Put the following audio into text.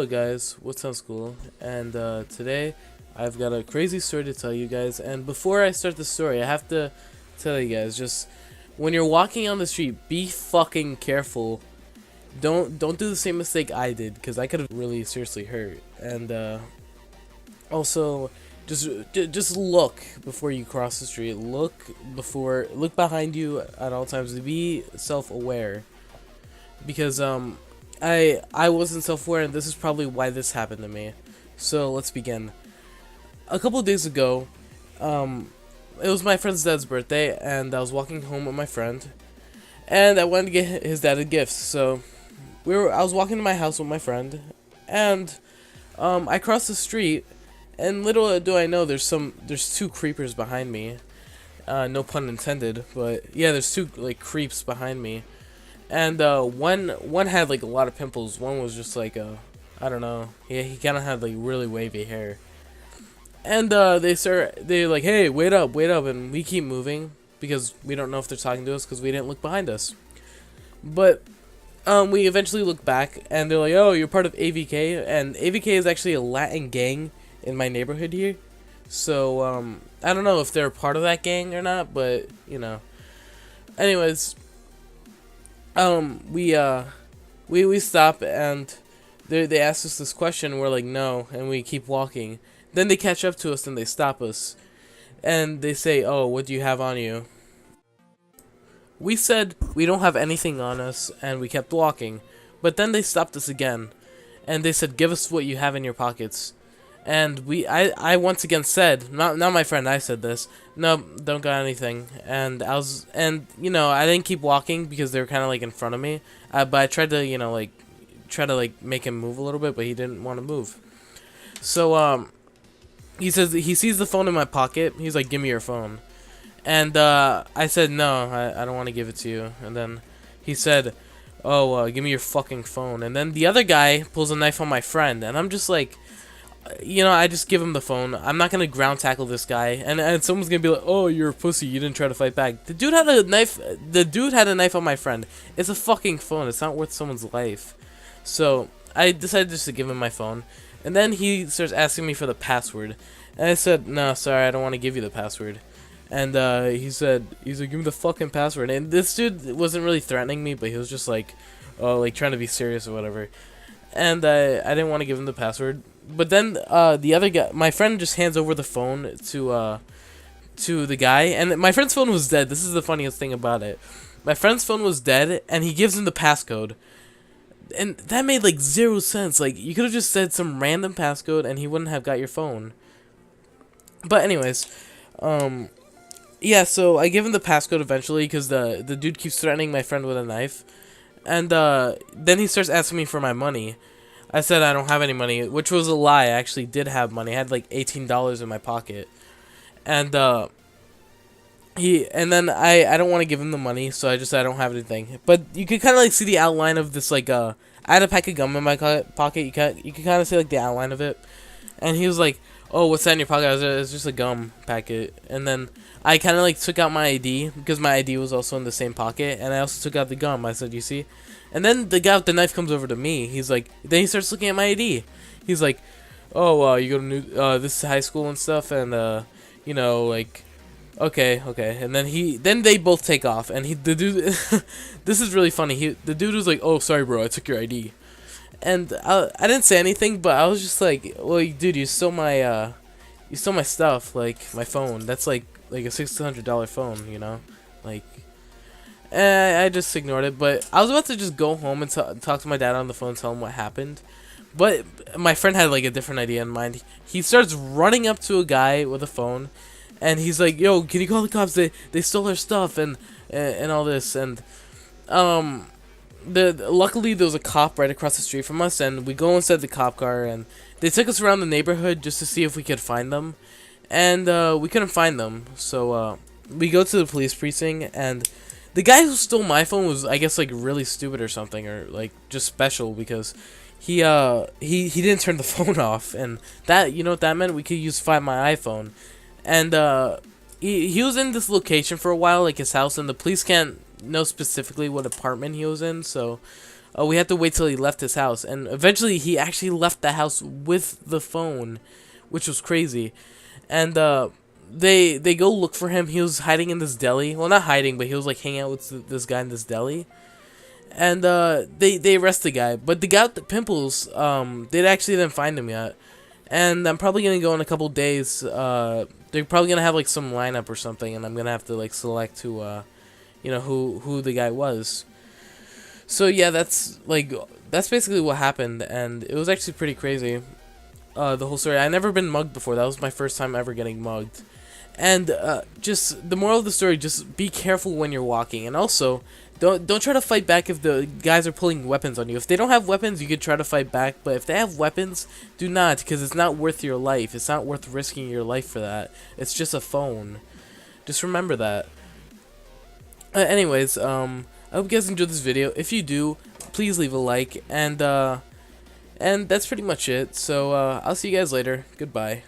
guys, what sounds cool? And today I've got a crazy story to tell you guys. And before I start the story, I have to tell you guys, just when you're walking on the street, be fucking careful. Don't do the same mistake I did, because I could have really seriously hurt. And also, just look before you cross the street. Look behind you at all times. Be self-aware, because I wasn't self-aware, and this is probably why this happened to me. So let's begin. A couple of days ago, it was my friend's dad's birthday, and I was walking home with my friend, and I wanted to get his dad a gift. So I was walking to my house with my friend, and I crossed the street, and little do I know, there's two creepers behind me. No pun intended, but yeah, there's two like creeps behind me. And one had like a lot of pimples. One was just like I don't know. He kind of had like really wavy hair. And they're like, "Hey, wait up!" And we keep moving because we don't know if they're talking to us because we didn't look behind us. But we eventually look back, and they're like, "Oh, you're part of AVK," and AVK is actually a Latin gang in my neighborhood here. So I don't know if they're part of that gang or not, but you know. Anyways. We stop, and they ask us this question. We're like, no, and we keep walking. Then they catch up to us and they stop us, and they say, "Oh, what do you have on you?" We said we don't have anything on us, and we kept walking. But then they stopped us again, and they said, "Give us what you have in your pockets." And I once again said, not my friend, I said this, "No, don't got anything." And you know, I didn't keep walking because they were kind of like in front of me. But I tried to, you know, like, make him move a little bit, but he didn't want to move. So, he says, he sees the phone in my pocket. He's like, "Give me your phone." And, I said, "No, I don't want to give it to you." And then he said, "Oh, give me your fucking phone." And then the other guy pulls a knife on my friend, and I'm just like, you know, I just give him the phone. I'm not gonna ground tackle this guy, and someone's gonna be like, "Oh, you're a pussy. You didn't try to fight back." The dude had a knife. The dude had a knife on my friend. It's a fucking phone. It's not worth someone's life. So I decided just to give him my phone, and then he starts asking me for the password, and I said, "No, sorry, I don't want to give you the password." And he's like, "Give me the fucking password." And this dude wasn't really threatening me, but he was just like, "Oh, like trying to be serious or whatever." And I didn't want to give him the password. But then the other guy, my friend, just hands over the phone to the guy, and my friend's phone was dead. This is the funniest thing about it. My friend's phone was dead, and he gives him the passcode, and that made like zero sense. Like, you could have just said some random passcode, and he wouldn't have got your phone. But anyways, yeah. So I give him the passcode eventually because the dude keeps threatening my friend with a knife, and then he starts asking me for my money. I said I don't have any money, which was a lie. I actually did have money. I had like $18 in my pocket. And then I don't want to give him the money, so I just said I don't have anything. But you could kind of like see the outline of this, like I had a pack of gum in my pocket. You could kind of see like the outline of it. And he was like, "Oh, what's that in your pocket?" I was like, "It's just a gum packet." And then I kind of like took out my ID because my ID was also in the same pocket, and I also took out the gum. I said, "You see?" And then the guy with the knife comes over to me. He's like, then he starts looking at my ID. He's like, "Oh, you go to this high school and stuff," and you know, like, okay. And then they both take off, and the dude, this is really funny. The dude was like, "Oh, sorry, bro, I took your ID," and I didn't say anything, but I was just like, "Well, dude, you stole my stuff, like my phone. That's like a $600 phone, you know, like." I just ignored it, but I was about to just go home and talk to my dad on the phone and tell him what happened. But my friend had like a different idea in mind. He starts running up to a guy with a phone, and he's like, "Yo, can you call the cops? They stole our stuff and all this." And luckily there was a cop right across the street from us, and we go inside the cop car, and they took us around the neighborhood just to see if we could find them, and we couldn't find them. So we go to the police precinct, and the guy who stole my phone was, I guess, like really stupid or something, or like just special, because he didn't turn the phone off, and that, you know what that meant? We could find my iPhone, and he was in this location for a while, like his house, and the police can't know specifically what apartment he was in, so we had to wait till he left his house, and eventually he actually left the house with the phone, which was crazy. And they go look for him. He was hiding in this deli. Well, not hiding, but he was like hanging out with this guy in this deli. And they arrest the guy, but the guy with the pimples, they actually didn't find him yet. And I'm probably gonna go in a couple days. They're probably gonna have like some lineup or something, and I'm gonna have to like select who, who the guy was. So yeah, that's basically what happened, and it was actually pretty crazy. The whole story. I never been mugged before. That was my first time ever getting mugged. And just the moral of the story: just be careful when you're walking, and also don't try to fight back if the guys are pulling weapons on you. If they don't have weapons, you could try to fight back, but if they have weapons, do not, because it's not worth your life. It's not worth risking your life for that. It's just a phone. Just remember that. Anyways, I hope you guys enjoyed this video. If you do, please leave a like, and that's pretty much it. So I'll see you guys later. Goodbye.